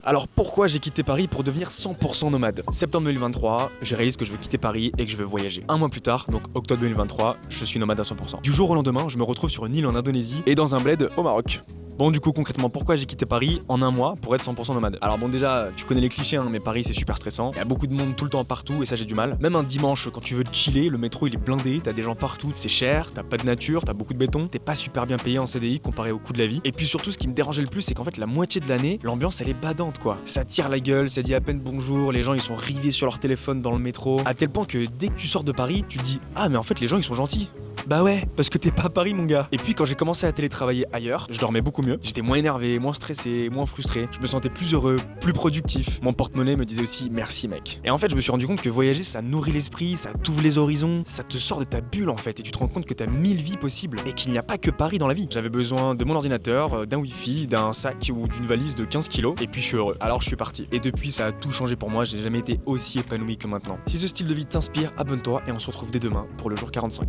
Alors pourquoi j'ai quitté Paris pour devenir 100% nomade? Septembre 2023, je réalise que je veux quitter Paris et que je veux voyager. Un mois plus tard, donc octobre 2023, je suis nomade à 100%. Du jour au lendemain, je me retrouve sur une île en Indonésie et dans un bled au Maroc. Bon, du coup, concrètement, pourquoi j'ai quitté Paris en un mois pour être 100% nomade? Alors bon, déjà, tu connais les clichés, hein, mais Paris c'est super stressant. Il y a beaucoup de monde tout le temps partout et ça j'ai du mal. Même un dimanche, quand tu veux chiller, le métro il est blindé, t'as des gens partout, c'est cher, t'as pas de nature, t'as beaucoup de béton, t'es pas super bien payé en CDI comparé au coût de la vie. Et puis surtout, ce qui me dérangeait le plus, c'est qu'en fait, la moitié de l'année, l'ambiance elle est badante quoi. Ça tire la gueule, ça dit à peine bonjour, les gens ils sont rivés sur leur téléphone dans le métro, à tel point que dès que tu sors de Paris, tu te dis ah mais en fait les gens ils sont gentils. Bah ouais, parce que t'es pas à Paris mon gars. Et puis quand j'ai commencé à télétravailler ailleurs, je dormais beaucoup mieux, j'étais moins énervé, moins stressé, moins frustré, je me sentais plus heureux, plus productif. Mon porte-monnaie me disait aussi merci mec. Et en fait je me suis rendu compte que voyager ça nourrit l'esprit, ça t'ouvre les horizons, ça te sort de ta bulle en fait et tu te rends compte que t'as 1000 vies possibles et qu'il n'y a pas que Paris dans la vie. J'avais besoin de mon ordinateur, d'un wifi, d'un sac ou d'une valise de 15 kilos et puis je suis heureux. Alors je suis parti. Et depuis ça a tout changé pour moi, j'ai jamais été aussi épanoui que maintenant. Si ce style de vie t'inspire, abonne-toi et on se retrouve dès demain pour le jour 45.